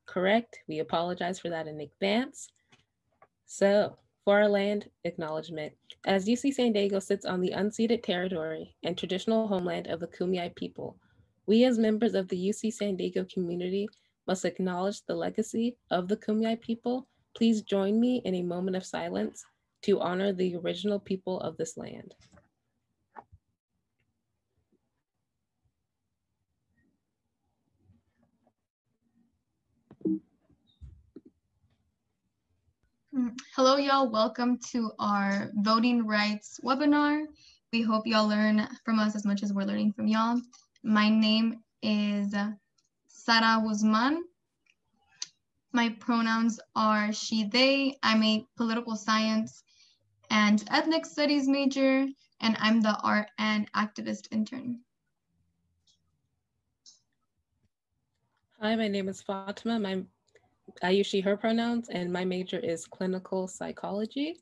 correct. We apologize for that in advance. So, for our land acknowledgement, as UC San Diego sits on the unceded territory and traditional homeland of the Kumeyaay people, we as members of the UC San Diego community must acknowledge the legacy of the Kumeyaay people. Please join me in a moment of silence to honor the original people of this land. Hello, y'all. Welcome to our voting rights webinar. We hope y'all learn from us as much as we're learning from y'all. My name is Sara Guzman. My pronouns are she, they. I'm a political science and ethnic studies major, and I'm the art and activist intern. Hi, my name is Fatima. I use she, her pronouns, and my major is clinical psychology.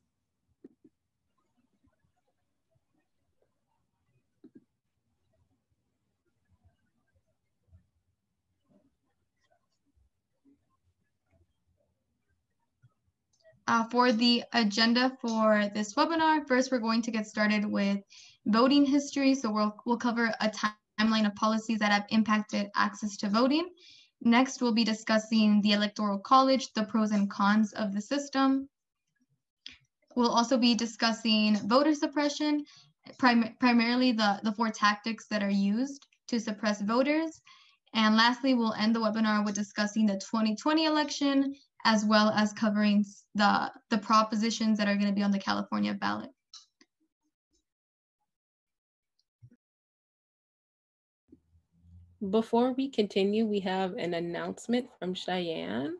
For the agenda for this webinar, first we're going to get started with voting history. So we'll cover a timeline of policies that have impacted access to voting. Next, we'll be discussing the Electoral College, the pros and cons of the system. We'll also be discussing voter suppression, primarily the 4 tactics that are used to suppress voters. And lastly, we'll end the webinar with discussing the 2020 election, as well as covering the propositions that are going to be on the California ballot. Before we continue, we have an announcement from Cheyenne.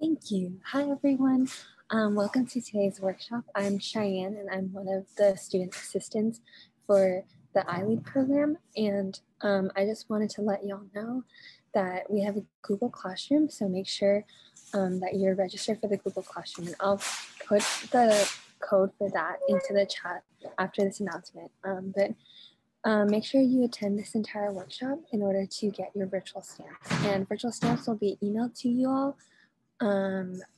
Thank you. Hi, everyone. Welcome to today's workshop. I'm Cheyenne, and I'm one of the student assistants for the iLead program. And I just wanted to let y'all know that we have a Google Classroom, so make sure that you're registered for the Google Classroom. And I'll put the code for that into the chat after this announcement. Make sure you attend this entire workshop in order to get your virtual stamps. And virtual stamps will be emailed to you all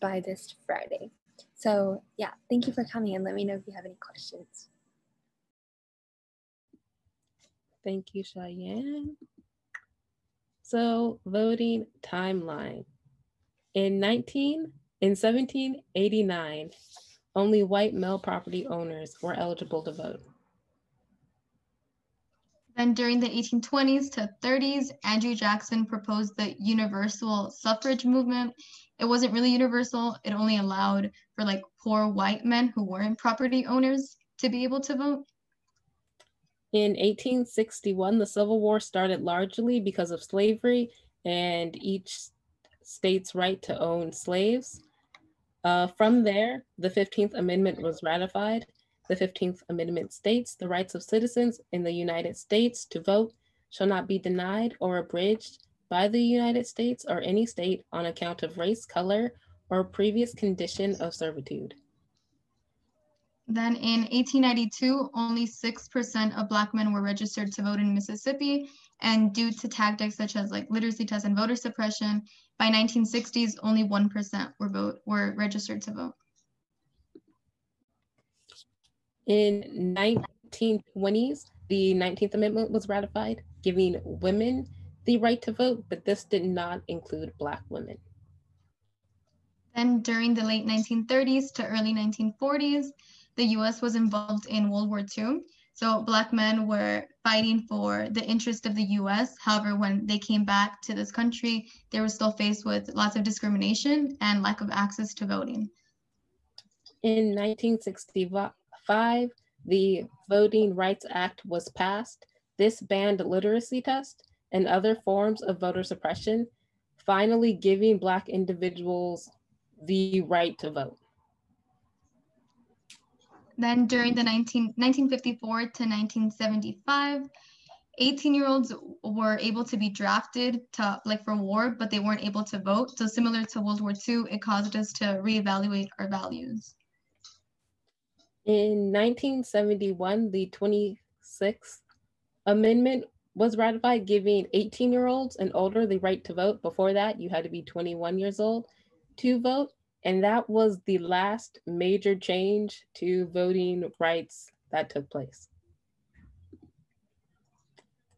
by this Friday. So yeah, thank you for coming, and let me know if you have any questions. Thank you, Cheyenne. So, voting timeline. In 1789, only white male property owners were eligible to vote. Then during the 1820s to 30s, Andrew Jackson proposed the universal suffrage movement. It wasn't really universal. It only allowed for like poor white men who weren't property owners to be able to vote. In 1861, the Civil War started largely because of slavery and each state's right to own slaves. From there, the 15th Amendment was ratified. The 15th Amendment states the rights of citizens in the United States to vote shall not be denied or abridged by the United States or any state on account of race, color, or previous condition of servitude. Then in 1892, only 6% of Black men were registered to vote in Mississippi. And due to tactics such as like literacy tests and voter suppression, by 1960s, only 1% were registered to vote. In 1920s, the 19th Amendment was ratified, giving women the right to vote, but this did not include Black women. Then during the late 1930s to early 1940s, the US was involved in World War II. So Black men were fighting for the interest of the US. However, when they came back to this country, they were still faced with lots of discrimination and lack of access to voting. In 1965, the Voting Rights Act was passed. This banned literacy tests and other forms of voter suppression, finally giving Black individuals the right to vote. Then during the 1954 to 1975, 18-year-olds were able to be drafted to for war, but they weren't able to vote. So similar to World War II, it caused us to reevaluate our values. In 1971, the 26th Amendment was ratified, giving 18-year-olds and older the right to vote. Before that, you had to be 21 years old to vote. And that was the last major change to voting rights that took place.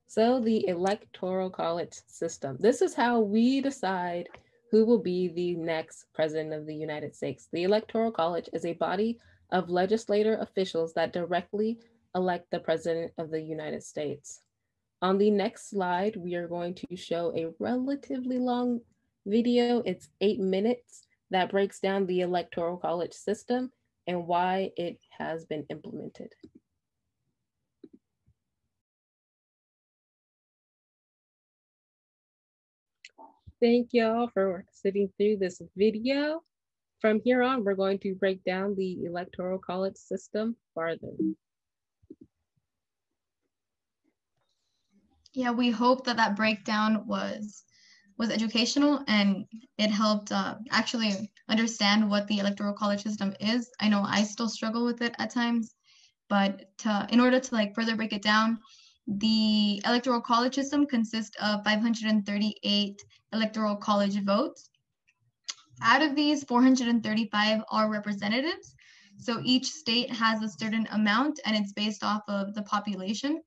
So the Electoral College system. This is how we decide who will be the next president of the United States. The Electoral College is a body of legislator officials that directly elect the president of the United States. On the next slide, we are going to show a relatively long video. It's 8 minutes that breaks down the Electoral College system and why it has been implemented. Thank y'all for sitting through this video. From here on, we're going to break down the Electoral College system farther. Yeah, we hope that that breakdown was educational and it helped actually understand what the Electoral College system is. I know I still struggle with it at times, but in order to like further break it down, the Electoral College system consists of 538 Electoral College votes. Out of these, 435 are representatives. So each state has a certain amount and it's based off of the population.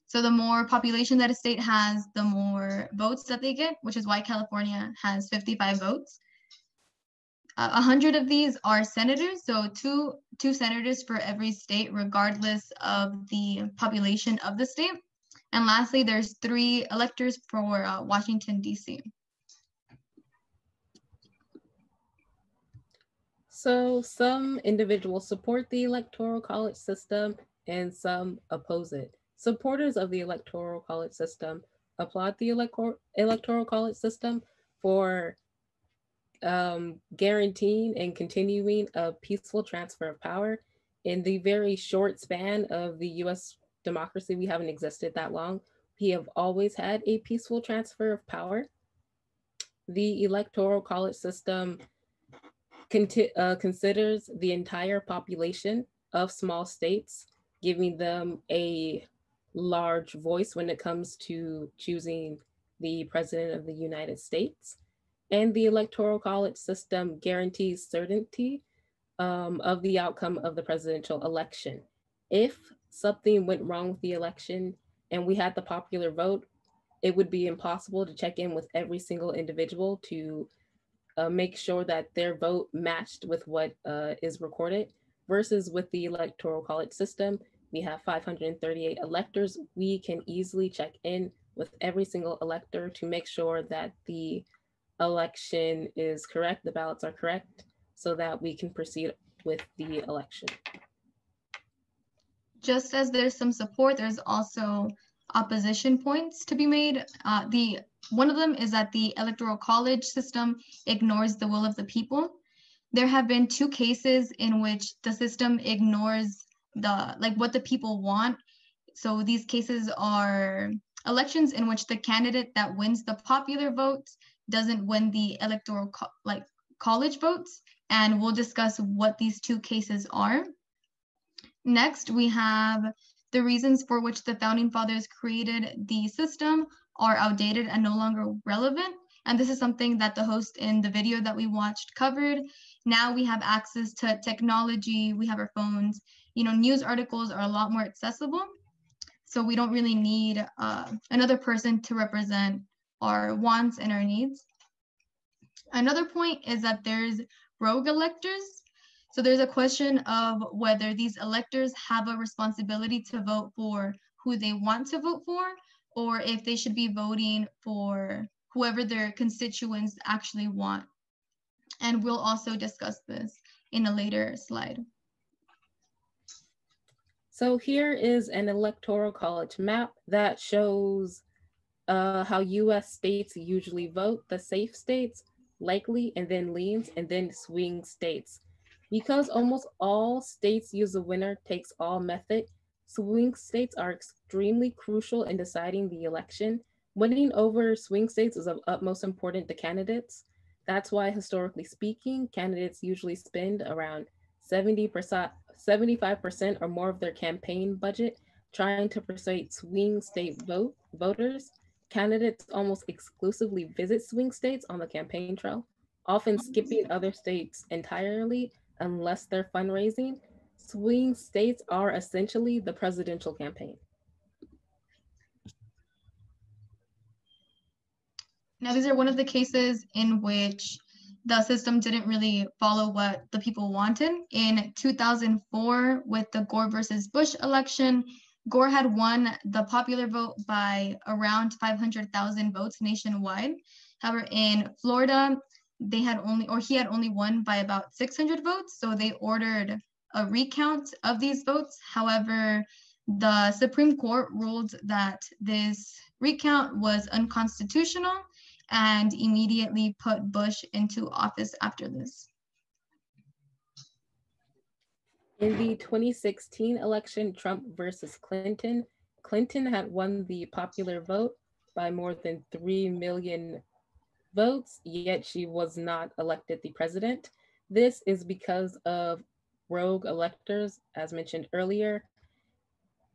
So the more population that a state has, the more votes that they get, which is why California has 55 votes. 100 of these are senators, so two senators for every state, regardless of the population of the state. And lastly, there's 3 electors for Washington, D.C. So some individuals support the Electoral College system and some oppose it. Supporters of the Electoral College system applaud the Electoral College system for guaranteeing and continuing a peaceful transfer of power. In the very short span of the US democracy, we haven't existed that long. We have always had a peaceful transfer of power. The Electoral College system considers the entire population of small states, giving them a large voice when it comes to choosing the president of the United States. And the Electoral College system guarantees certainty of the outcome of the presidential election. If something went wrong with the election and we had the popular vote, it would be impossible to check in with every single individual to make sure that their vote matched with what is recorded, versus with the Electoral College system, we have 538 electors. We can easily check in with every single elector to make sure that the election is correct, the ballots are correct, so that we can proceed with the election. Just as there's some support, there's also opposition points to be made. One of them is that the Electoral College system ignores the will of the people. There have been 2 cases in which the system ignores what the people want. So these cases are elections in which the candidate that wins the popular vote doesn't win the Electoral College votes, and we'll discuss what these 2 cases are. Next, we have the reasons for which the Founding Fathers created the system are outdated and no longer relevant. And this is something that the host in the video that we watched covered. Now we have access to technology, we have our phones, news articles are a lot more accessible. So we don't really need another person to represent our wants and our needs. Another point is that there's rogue electors. So there's a question of whether these electors have a responsibility to vote for who they want to vote for, or if they should be voting for whoever their constituents actually want. And we'll also discuss this in a later slide. So here is an Electoral College map that shows how US states usually vote: the safe states, likely, and then leans, and then swing states. Because almost all states use a winner takes all method, swing states are extremely crucial in deciding the election. Winning over swing states is of utmost importance to candidates. That's why, historically speaking, candidates usually spend around 75% or more of their campaign budget trying to persuade swing state voters. Candidates almost exclusively visit swing states on the campaign trail, often skipping other states entirely unless they're fundraising. Swing states are essentially the presidential campaign. Now, these are one of the cases in which the system didn't really follow what the people wanted. In 2004, with the Gore versus Bush election, Gore had won the popular vote by around 500,000 votes nationwide. However, in Florida, he had only won by about 600 votes. So they ordered a recount of these votes. However, the Supreme Court ruled that this recount was unconstitutional and immediately put Bush into office after this. In the 2016 election, Trump versus Clinton, Clinton had won the popular vote by more than 3 million votes, yet she was not elected the president. This is because of rogue electors, as mentioned earlier.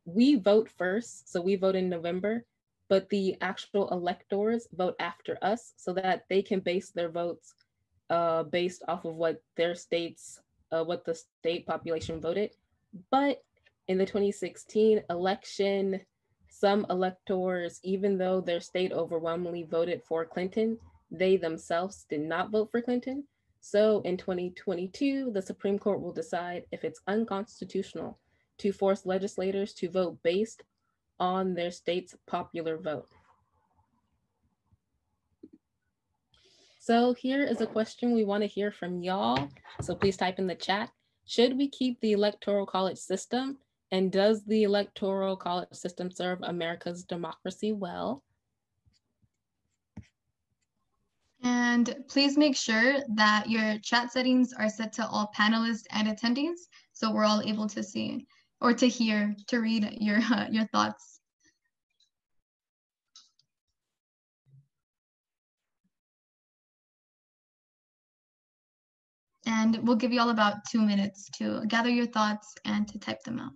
We vote first, so we vote in November, but the actual electors vote after us so that they can base their votes based off of what their states, what the state population voted. But in the 2016 election, some electors, even though their state overwhelmingly voted for Clinton, they themselves did not vote for Clinton. So in 2022, the Supreme Court will decide if it's unconstitutional to force legislators to vote based on their state's popular vote. So here is a question we want to hear from y'all. So please type in the chat. Should we keep the Electoral College system? And does the Electoral College system serve America's democracy well? And please make sure that your chat settings are set to all panelists and attendees, so we're all able to see or to hear, to read your thoughts. And we'll give you all about 2 minutes to gather your thoughts and to type them out.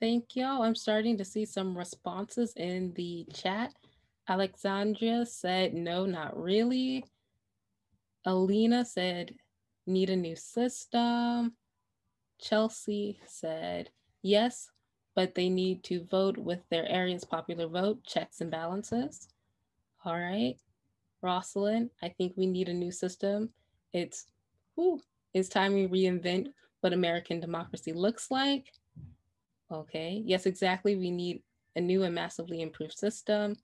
Thank y'all. I'm starting to see some responses in the chat. Alexandria said, no, not really. Alina said, need a new system. Chelsea said, yes, but they need to vote with their area's popular vote, checks and balances. All right. Rosalind, I think we need a new system. It's time we reinvent what American democracy looks like. Okay, yes, exactly. We need a new and massively improved system.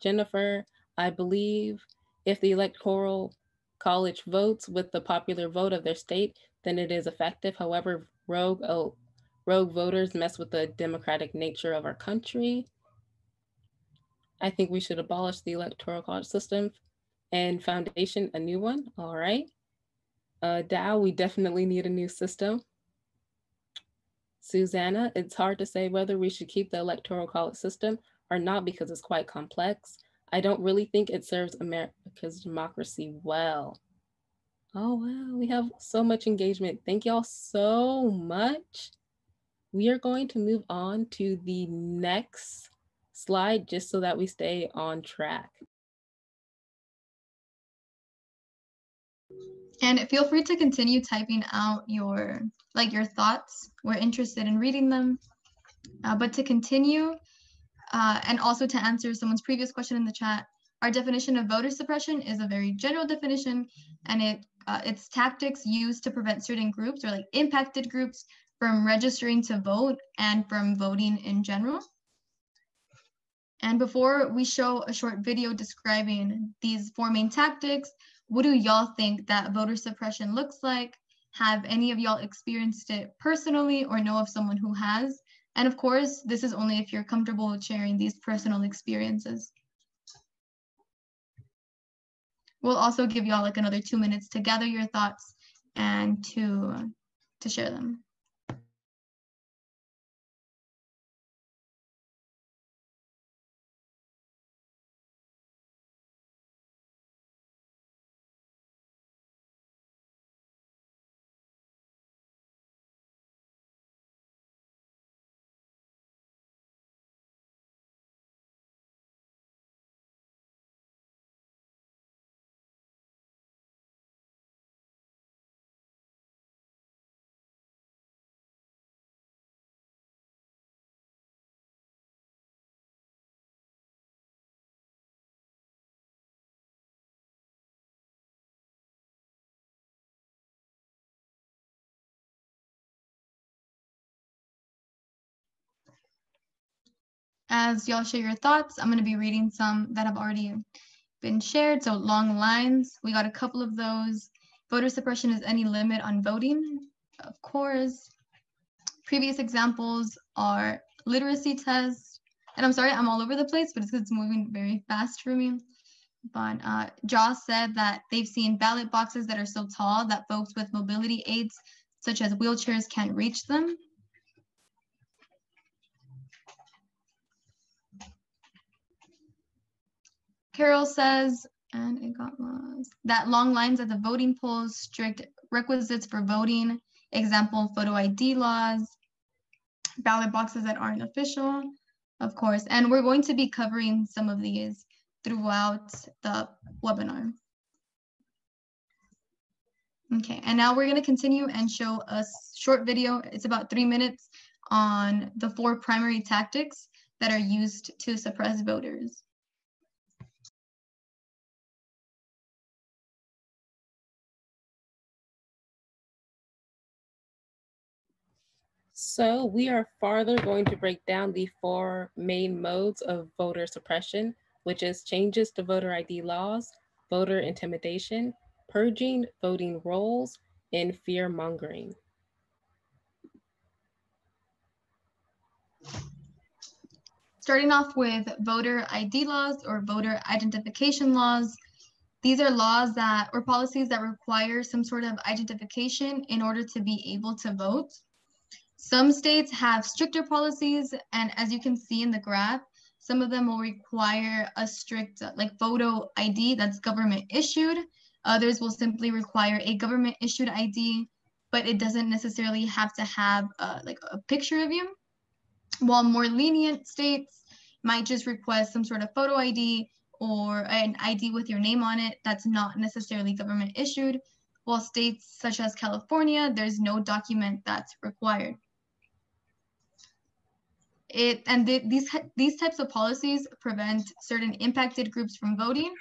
Jennifer, I believe if the Electoral College votes with the popular vote of their state, then it is effective. However, rogue voters mess with the democratic nature of our country. I think we should abolish the Electoral College system and foundation a new one. All right. Dow, we definitely need a new system. Susanna, it's hard to say whether we should keep the Electoral College system or not because it's quite complex. I don't really think it serves America's democracy well. Oh, wow, we have so much engagement. Thank y'all so much. We are going to move on to the next slide just so that we stay on track. And feel free to continue typing out your thoughts. We're interested in reading them. But to continue, and also to answer someone's previous question in the chat, our definition of voter suppression is a very general definition, and it's tactics used to prevent certain groups or like impacted groups from registering to vote and from voting in general. And before we show a short video describing these 4 main tactics, what do y'all think that voter suppression looks like? Have any of y'all experienced it personally or know of someone who has? And of course, this is only if you're comfortable with sharing these personal experiences. We'll also give y'all like another 2 minutes to gather your thoughts and to share them. As y'all share your thoughts, I'm going to be reading some that have already been shared. So long lines, we got a couple of those. Voter suppression is any limit on voting, of course. Previous examples are literacy tests. And I'm sorry, I'm all over the place, but it's because it's moving very fast for me. But Joss said that they've seen ballot boxes that are so tall that folks with mobility aids, such as wheelchairs, can't reach them. Carol says, and it got lost, that long lines at the voting polls, strict requisites for voting, example, photo ID laws, ballot boxes that aren't official, of course. And we're going to be covering some of these throughout the webinar. Okay, and now we're going to continue and show a short video. It's about 3 minutes on the 4 primary tactics that are used to suppress voters. So we are further going to break down the 4 main modes of voter suppression, which is changes to voter ID laws, voter intimidation, purging voting rolls, and fear mongering. Starting off with voter ID laws or voter identification laws. These are laws that or policies that require some sort of identification in order to be able to vote. Some states have stricter policies, and as you can see in the graph, some of them will require a strict like photo ID that's government issued. Others will simply require a government issued ID, but it doesn't necessarily have to have like a picture of you. While more lenient states might just request some sort of photo ID or an ID with your name on it that's not necessarily government issued, while states such as California, there's no document that's required. These types of policies prevent certain impacted groups from voting.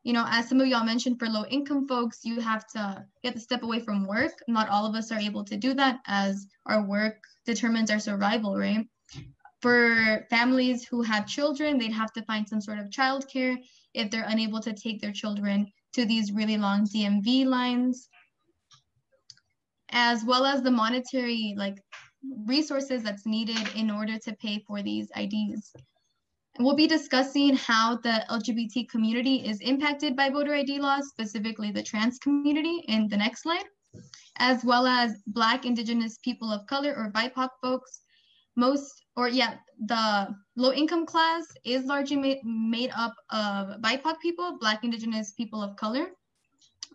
You know, as some of y'all mentioned, for low income folks, you have to step away from work. Not all of us are able to do that, as our work determines our survival, right? For families who have children, they'd have to find some sort of childcare if they're unable to take their children to these really long DMV lines, as well as the monetary resources that's needed in order to pay for these IDs. And we'll be discussing how the LGBT community is impacted by voter ID laws, specifically the trans community, in the next slide, as well as Black, Indigenous, people of color, or BIPOC folks. The low-income class is largely made up of BIPOC people, Black, Indigenous, people of color,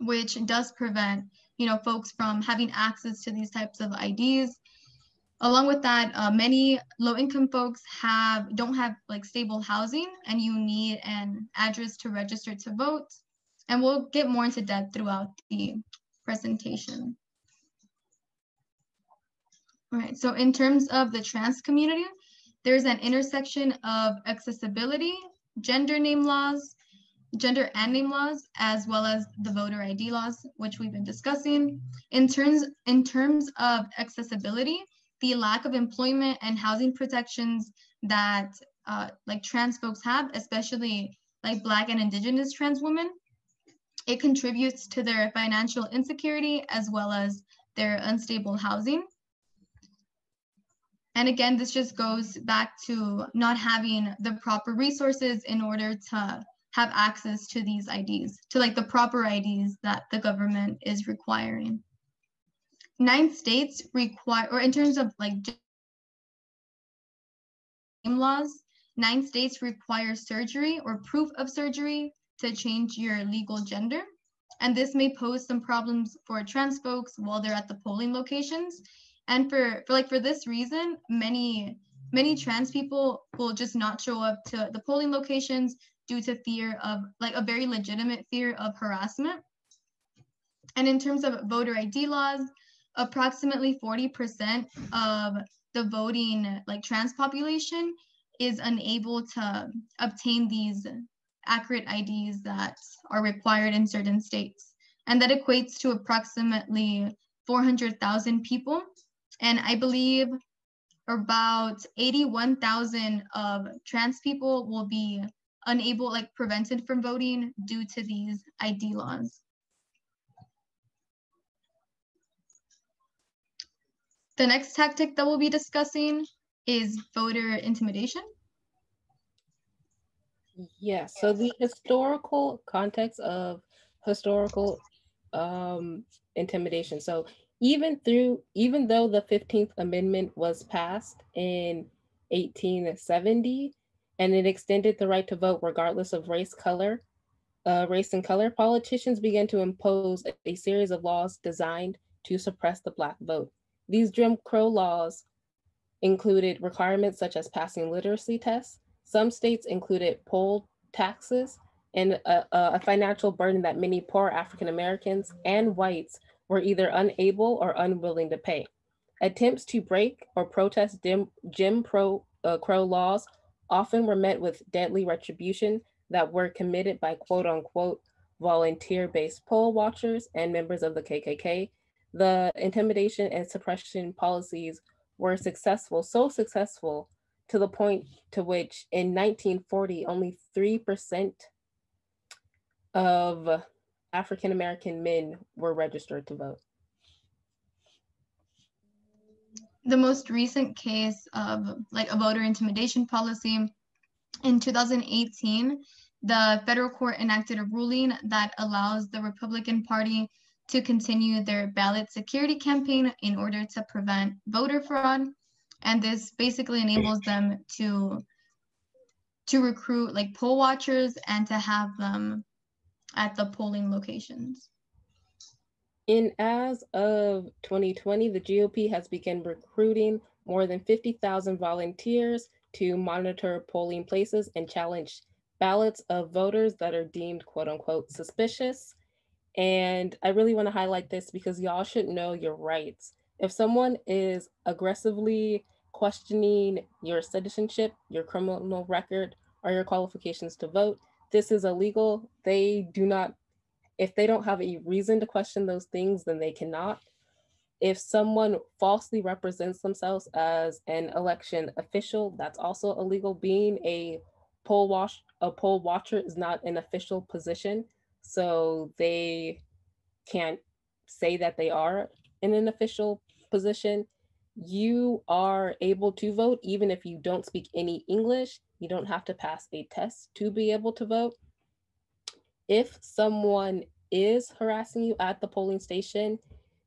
which does prevent, folks from having access to these types of IDs. Along with that, many low-income folks don't have stable housing, and you need an address to register to vote. And we'll get more into depth throughout the presentation. All right, so in terms of the trans community, there's an intersection of accessibility, gender and name laws, as well as the voter ID laws, which we've been discussing. In terms of accessibility, the lack of employment and housing protections that trans folks have, especially Black and Indigenous trans women, it contributes to their financial insecurity as well as their unstable housing. And again, this just goes back to not having the proper resources in order to have access to these IDs, to like the proper IDs that the government is requiring. 9 states require, or in terms of like laws, 9 states require surgery or proof of surgery to change your legal gender. And this may pose some problems for trans folks while they're at the polling locations. And for this reason, many trans people will just not show up to the polling locations due to fear of, like, a very legitimate fear of harassment. And in terms of voter ID laws, approximately 40% of the voting, like, trans population is unable to obtain these accurate IDs that are required in certain states. And that equates to approximately 400,000 people. And I believe about 81,000 of trans people will be unable, like, prevented from voting due to these ID laws. The next tactic that we'll be discussing is voter intimidation. Yes, so the historical context of historical intimidation. So even though the 15th Amendment was passed in 1870 and it extended the right to vote regardless of race and color, politicians began to impose a series of laws designed to suppress the Black vote. These Jim Crow laws included requirements such as passing literacy tests. Some states included poll taxes and a financial burden that many poor African Americans and whites were either unable or unwilling to pay. Attempts to break or protest Jim Crow laws often were met with deadly retribution that were committed by quote unquote volunteer-based poll watchers and members of the KKK. The intimidation and suppression policies were so successful to the point to which in 1940, only 3% of African American men were registered to vote. The most recent case of, like, a voter intimidation policy, in 2018, the federal court enacted a ruling that allows the Republican Party to continue their ballot security campaign in order to prevent voter fraud. And this basically enables them to recruit, like, poll watchers and to have them at the polling locations. And as of 2020, the GOP has begun recruiting more than 50,000 volunteers to monitor polling places and challenge ballots of voters that are deemed quote unquote suspicious. And I really want to highlight this because y'all should know your rights. If someone is aggressively questioning your citizenship, your criminal record, or your qualifications to vote, this is illegal. If they don't have a reason to question those things, then they cannot. If someone falsely represents themselves as an election official, that's also illegal. Being a poll watcher is not an official position, so they can't say that they are in an official position. You are able to vote even if you don't speak any English. You don't have to pass a test to be able to vote. If someone is harassing you at the polling station,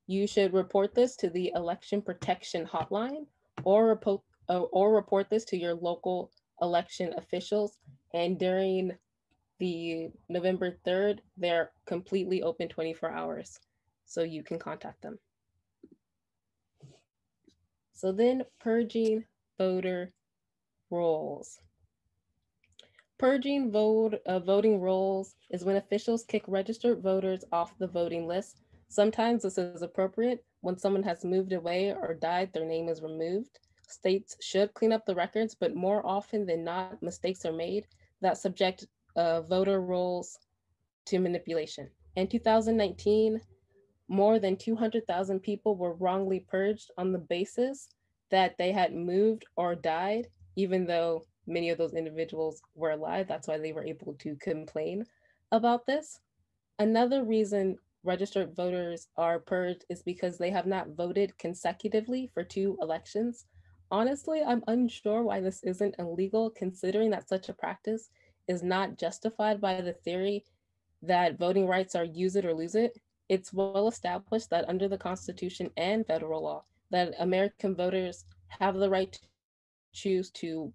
you should report this to the Election Protection Hotline or report this to your local election officials. And during the November 3rd, they're completely open 24 hours, so you can contact them. So then purging voter rolls. Purging voting rolls is when officials kick registered voters off the voting list. Sometimes this is appropriate. When someone has moved away or died, their name is removed. States should clean up the records, but more often than not, mistakes are made that subject voter rolls to manipulation. In 2019, more than 200,000 people were wrongly purged on the basis that they had moved or died, even though many of those individuals were alive. That's why they were able to complain about this. Another reason registered voters are purged is because they have not voted consecutively for 2 elections. Honestly, I'm unsure why this isn't illegal, considering that such a practice is not justified by the theory that voting rights are use it or lose it. It's well established that under the Constitution and federal law, that American voters have the right to choose to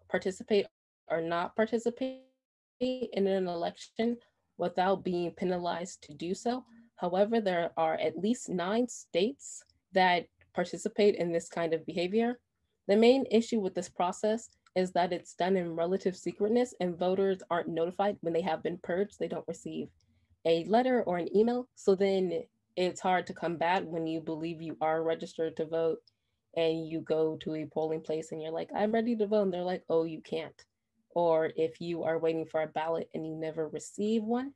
participate or not participate in an election without being penalized to do so. However, there are at least 9 states that participate in this kind of behavior. The main issue with this process is that it's done in relative secretness and voters aren't notified when they have been purged. They don't receive a letter or an email. So then it's hard to combat when you believe you are registered to vote and you go to a polling place and you're like, I'm ready to vote. And they're like, oh, you can't. Or if you are waiting for a ballot and you never receive one.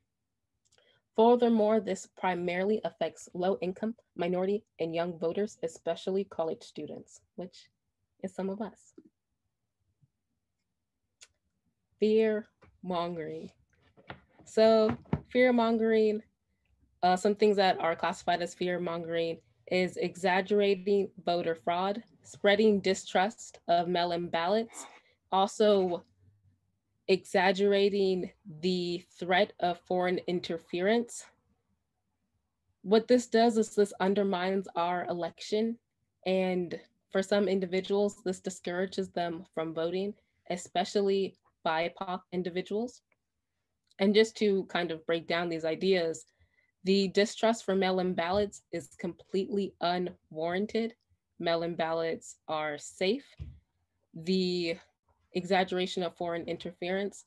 Furthermore, this primarily affects low-income, minority, and young voters, especially college students, which is some of us. Fear mongering. So, fear mongering, some things that are classified as fear mongering is exaggerating voter fraud, spreading distrust of mail-in ballots, also exaggerating the threat of foreign interference. What this does is this undermines our election, and for some individuals, this discourages them from voting, especially BIPOC individuals. And just to kind of break down these ideas, the distrust for mail-in ballots is completely unwarranted. Mail-in ballots are safe. The exaggeration of foreign interference,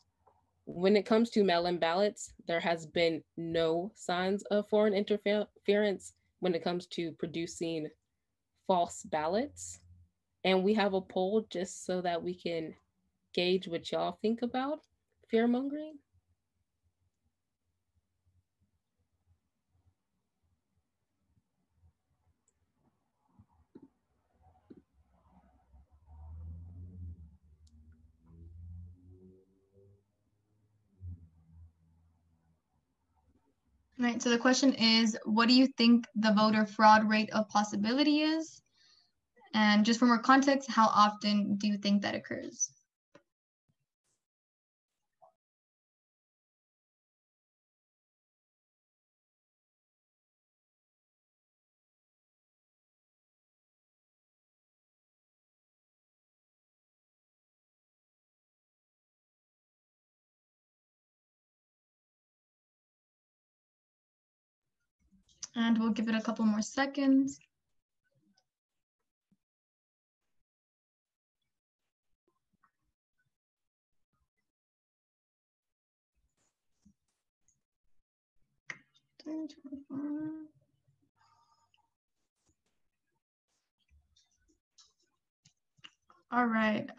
when it comes to mail-in ballots, there has been no signs of foreign interference when it comes to producing false ballots. And we have a poll just so that we can gauge what y'all think about fear-mongering. Right, so the question is, what do you think the voter fraud rate of possibility is? And just for more context, how often do you think that occurs? And we'll give it a couple more seconds. All right,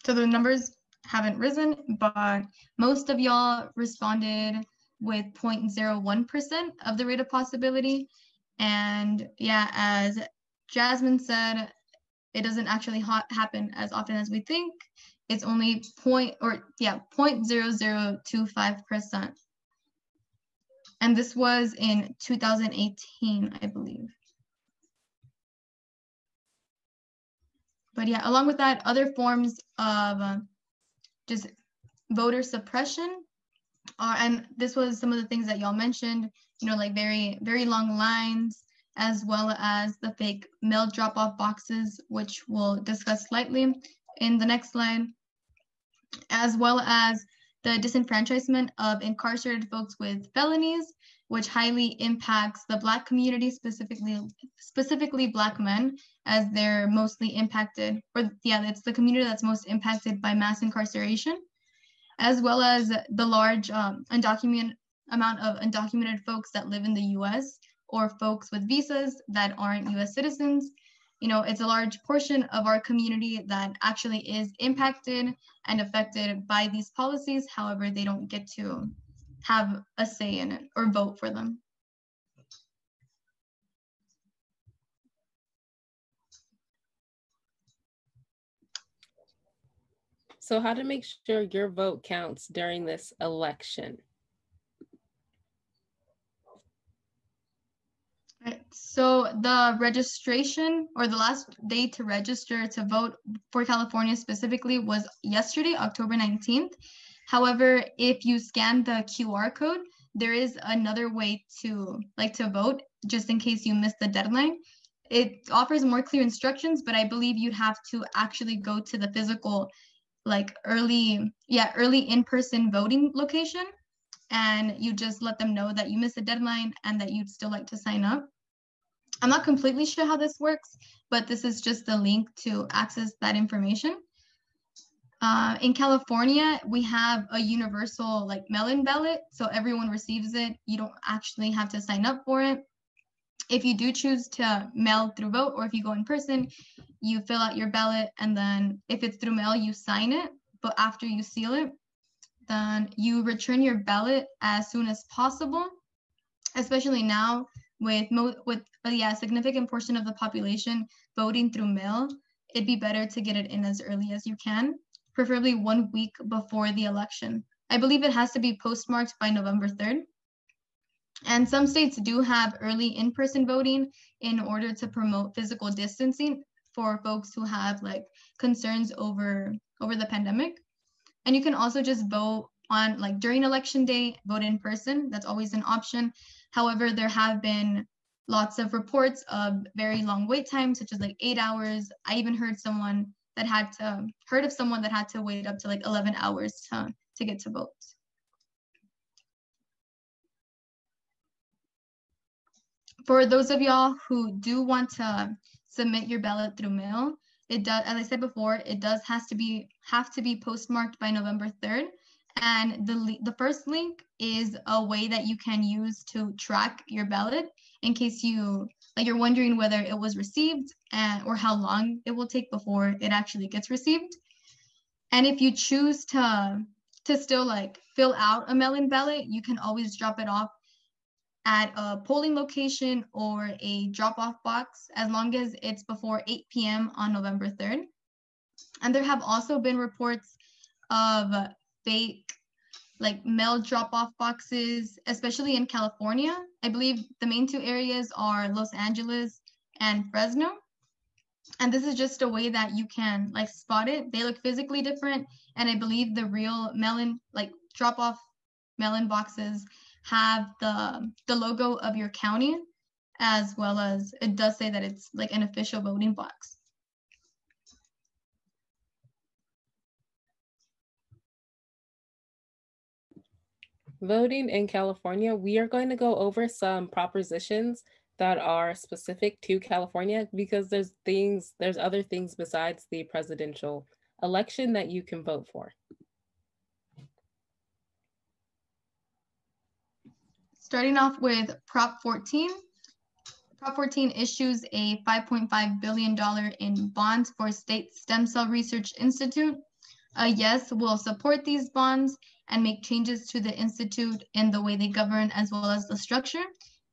so the numbers haven't risen, but most of y'all responded with 0.01% of the rate of possibility. And yeah, as Jasmine said, it doesn't actually happen as often as we think. It's only 0.0025%. And this was in 2018, I believe. But yeah, along with that, other forms of just voter suppression are, and this was some of the things that y'all mentioned, you know, like very, very long lines, as well as the fake mail drop-off boxes, which we'll discuss slightly in the next slide, as well as the disenfranchisement of incarcerated folks with felonies, which highly impacts the Black community, specifically Black men, as they're mostly impacted, or yeah, it's the community that's most impacted by mass incarceration, as well as the large amount of undocumented folks that live in the US, or folks with visas that aren't US citizens. You know, it's a large portion of our community that actually is impacted and affected by these policies. However, they don't get to have a say in it or vote for them. So how to make sure your vote counts during this election? Right. So the registration, or the last day to register to vote for California specifically, was yesterday, October 19th. However, if you scan the QR code, there is another way to vote, just in case you missed the deadline. It offers more clear instructions, but I believe you'd have to actually go to the physical, early in-person voting location, and you just let them know that you missed the deadline and that you'd still like to sign up. I'm not completely sure how this works, but this is just the link to access that information. In California, we have a universal mail-in ballot, so everyone receives it. You don't actually have to sign up for it. If you do choose to mail through vote, or if you go in person, you fill out your ballot, and then if it's through mail, you sign it. But after you seal it, then you return your ballot as soon as possible, especially now with a significant portion of the population voting through mail. It'd be better to get it in as early as you can, preferably 1 week before the election. I believe it has to be postmarked by November 3rd. And some states do have early in-person voting in order to promote physical distancing for folks who have concerns over the pandemic. And you can also just vote on during election day, vote in person. That's always an option. However, there have been lots of reports of very long wait times, such as 8 hours. I even heard of someone that had to wait up to 11 hours to get to vote. For those of y'all who do want to submit your ballot through mail, it does, as I said before, it does have to be postmarked by November 3rd. And the first link is a way that you can use to track your ballot in case you're wondering whether it was received or how long it will take before it actually gets received. And if you choose to still fill out a mail-in ballot, you can always drop it off at a polling location or a drop-off box, as long as it's before 8 p.m. on November 3rd. And there have also been reports of fake mail drop-off boxes, especially in California. I believe the main two areas are Los Angeles and Fresno. And this is just a way that you can spot it. They look physically different, and I believe the real mail-in drop-off mail-in boxes have the logo of your county, as well as it does say that it's an official voting box. Voting in California, we are going to go over some propositions that are specific to California, because there's other things besides the presidential election that you can vote for. Starting off with Prop 14. Prop 14 issues a $5.5 billion in bonds for State Stem Cell Research Institute. A yes will support these bonds and make changes to the institute in the way they govern as well as the structure.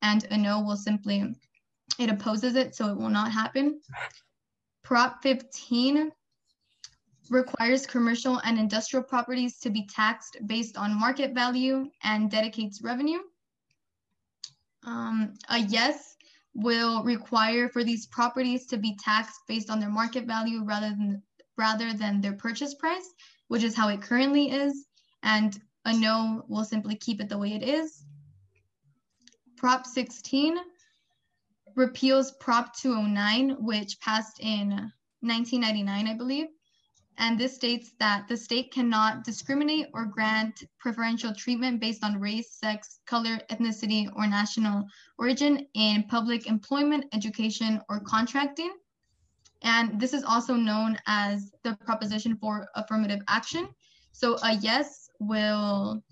And a no will simply, it opposes it, so it will not happen. Prop 15 requires commercial and industrial properties to be taxed based on market value and dedicates revenue. A yes will require for these properties to be taxed based on their market value rather than their purchase price, which is how it currently is. And a no will simply keep it the way it is. Prop 16 repeals Prop 209, which passed in 1999, I believe. And this states that the state cannot discriminate or grant preferential treatment based on race, sex, color, ethnicity, or national origin in public employment, education, or contracting. And this is also known as the proposition for affirmative action. So a yes will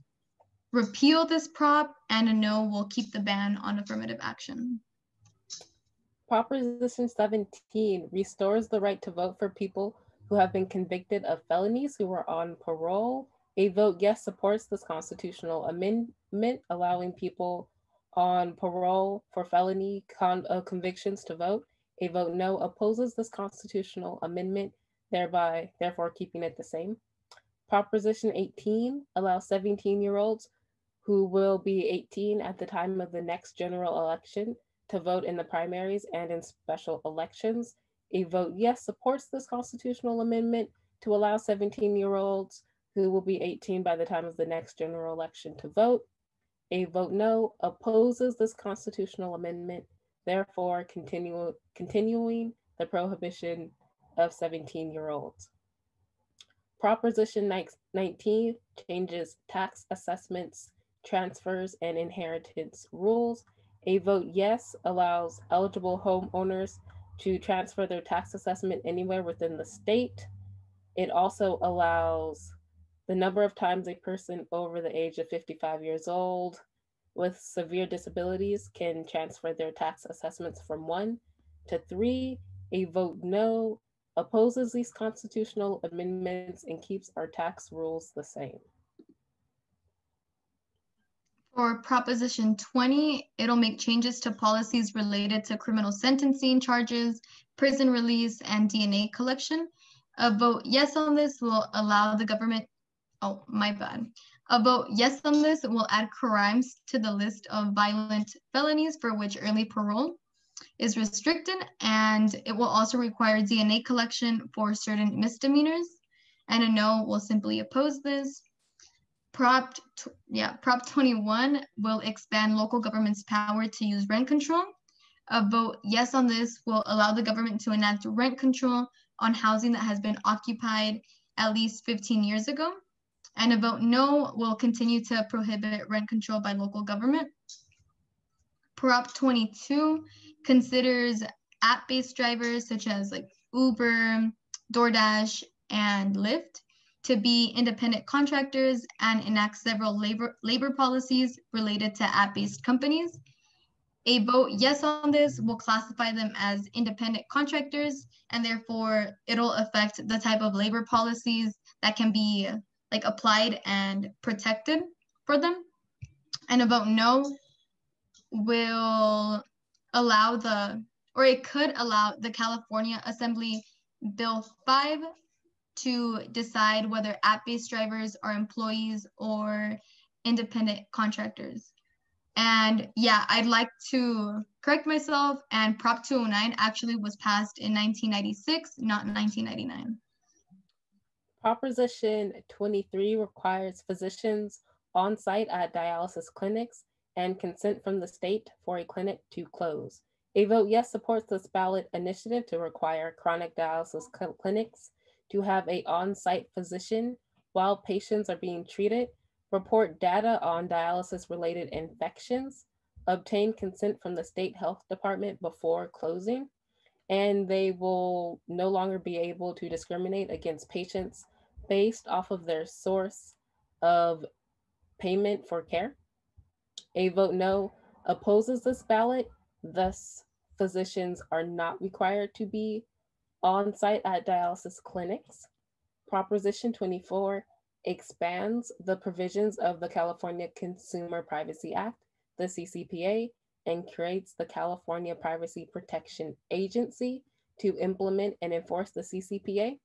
repeal this prop, and a no will keep the ban on affirmative action. Proposition 17 restores the right to vote for people who have been convicted of felonies who are on parole. A vote yes supports this constitutional amendment, allowing people on parole for felony convictions to vote. A vote no opposes this constitutional amendment, therefore keeping it the same. Proposition 18 allows 17-year-olds who will be 18 at the time of the next general election to vote in the primaries and in special elections. A vote yes supports this constitutional amendment to allow 17-year-olds who will be 18 by the time of the next general election to vote. A vote no opposes this constitutional amendment, therefore continuing the prohibition of 17-year-olds. Proposition 19 changes tax assessments, transfers, and inheritance rules. A vote yes allows eligible homeowners to transfer their tax assessment anywhere within the state. It also allows the number of times a person over the age of 55 years old with severe disabilities can transfer their tax assessments from 1 to 3. A vote no opposes these constitutional amendments and keeps our tax rules the same. For Proposition 20, it'll make changes to policies related to criminal sentencing charges, prison release, and DNA collection. A vote yes on this will allow the government, oh, my bad. A vote yes on this will add crimes to the list of violent felonies for which early parole is restricted, and it will also require DNA collection for certain misdemeanors. And a no will simply oppose this. Prop 21 will expand local government's power to use rent control. A vote yes on this will allow the government to enact rent control on housing that has been occupied at least 15 years ago. And a vote no will continue to prohibit rent control by local government. Prop 22 considers app-based drivers such as like Uber, DoorDash, and Lyft to be independent contractors and enact several labor policies related to app-based companies. A vote yes on this will classify them as independent contractors, and therefore it'll affect the type of labor policies that can be like applied and protected for them. And a vote no will allow it could allow the California Assembly Bill 5 to decide whether app-based drivers are employees or independent contractors. And yeah, I'd like to correct myself, and Prop 209 actually was passed in 1996, not 1999. Proposition 23 requires physicians on site at dialysis clinics and consent from the state for a clinic to close. A vote yes supports this ballot initiative to require chronic dialysis clinics to have an on-site physician while patients are being treated, report data on dialysis-related infections, obtain consent from the state health department before closing, and they will no longer be able to discriminate against patients based off of their source of payment for care. A vote no opposes this ballot, thus physicians are not required to be on site at dialysis clinics. Proposition 24 expands the provisions of the California Consumer Privacy Act, the CCPA, and creates the California Privacy Protection Agency to implement and enforce the CCPA.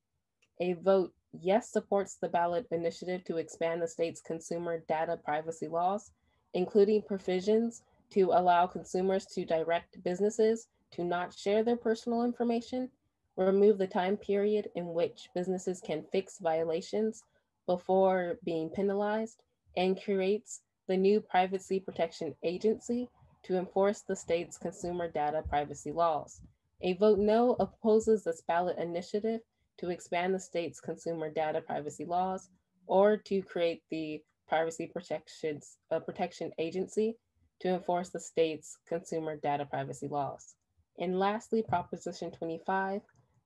A vote yes supports the ballot initiative to expand the state's consumer data privacy laws, including provisions to allow consumers to direct businesses to not share their personal information, remove the time period in which businesses can fix violations before being penalized, and creates the new Privacy Protection Agency to enforce the state's consumer data privacy laws. A vote no opposes this ballot initiative to expand the state's consumer data privacy laws or to create the Privacy Protection Agency to enforce the state's consumer data privacy laws. And lastly, Proposition 25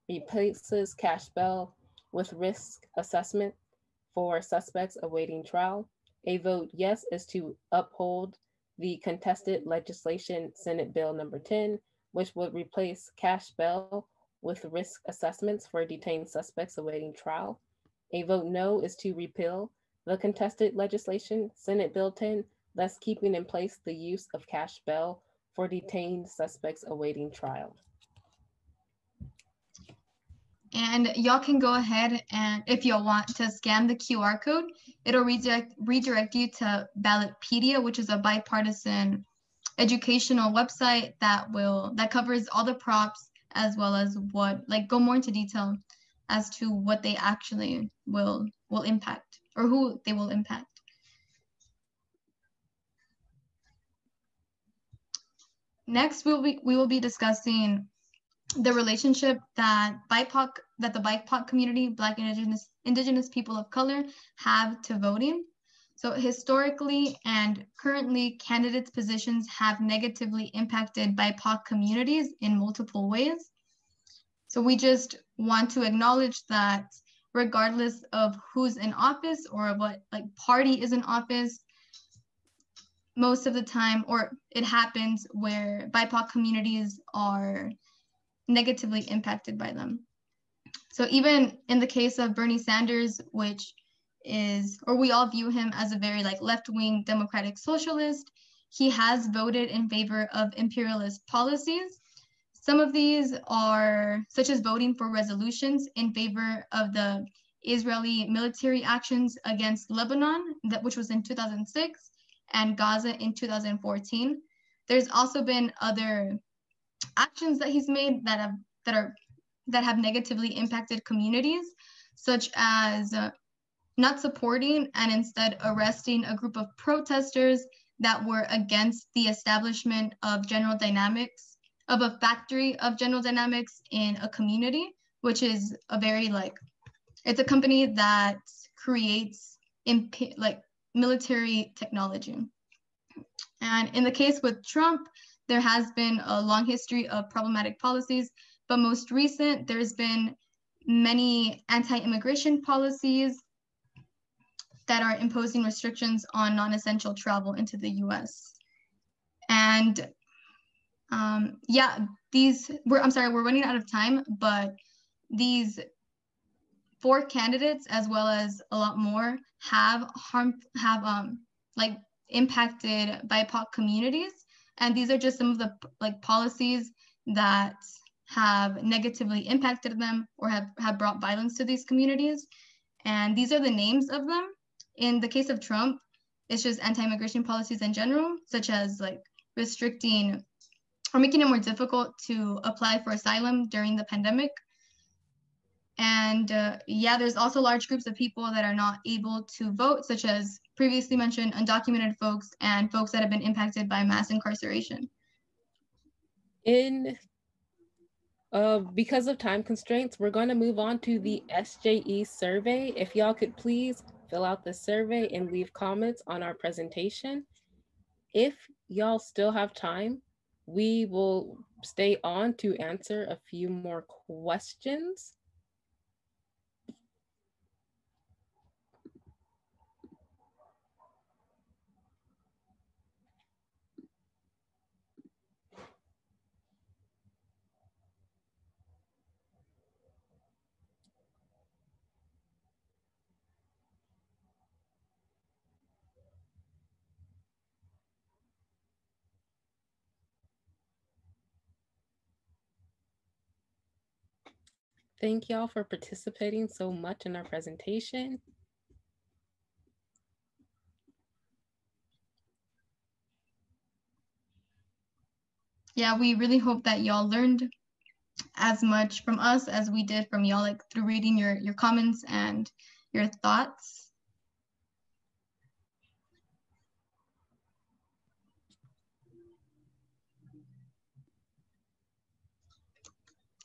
replaces cash bail with risk assessment for suspects awaiting trial. A vote yes is to uphold the contested legislation Senate Bill number 10, which would replace cash bail with risk assessments for detained suspects awaiting trial. A vote no is to repeal the contested legislation Senate Bill 10, thus keeping in place the use of cash bail for detained suspects awaiting trial. And y'all can go ahead and if y'all want to scan the QR code, it'll redirect you to Ballotpedia, which is a bipartisan educational website that covers all the props as well as go more into detail as to what they actually will impact. or who they will impact. Next, we will be discussing the relationship that the BIPOC community, Black Indigenous people of color, have to voting. So historically and currently, candidates' positions have negatively impacted BIPOC communities in multiple ways. So we just want to acknowledge that regardless of who's in office or what party is in office, most of the time, or it happens where BIPOC communities are negatively impacted by them. So even in the case of Bernie Sanders, which is, or we all view him as a very left-wing democratic socialist, he has voted in favor of imperialist policies. Some of these are such as voting for resolutions in favor of the Israeli military actions against Lebanon, which was in 2006, and Gaza in 2014. There's also been other actions that he's made that have negatively impacted communities, such as not supporting and instead arresting a group of protesters that were against the establishment of General Dynamics, of a factory of General Dynamics in a community, which is a very it's a company that creates military technology. And in the case with Trump, there has been a long history of problematic policies, but most recent, there's been many anti-immigration policies that are imposing restrictions on non-essential travel into the US. And we're running out of time, but these 4 candidates, as well as a lot more, have impacted BIPOC communities. And these are just some of the policies that have negatively impacted them or have brought violence to these communities. And these are the names of them. In the case of Trump, it's just anti-immigration policies in general, such as restricting or making it more difficult to apply for asylum during the pandemic. And there's also large groups of people that are not able to vote, such as previously mentioned undocumented folks and folks that have been impacted by mass incarceration. Because of time constraints, we're going to move on to the SJE survey. If y'all could please fill out the survey and leave comments on our presentation. If y'all still have time, we will stay on to answer a few more questions. Thank y'all for participating so much in our presentation. Yeah, we really hope that y'all learned as much from us as we did from y'all, through reading your comments and your thoughts.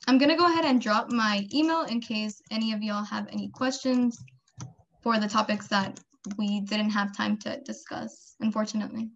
I'm gonna go ahead and drop my email in case any of y'all have any questions for the topics that we didn't have time to discuss, unfortunately.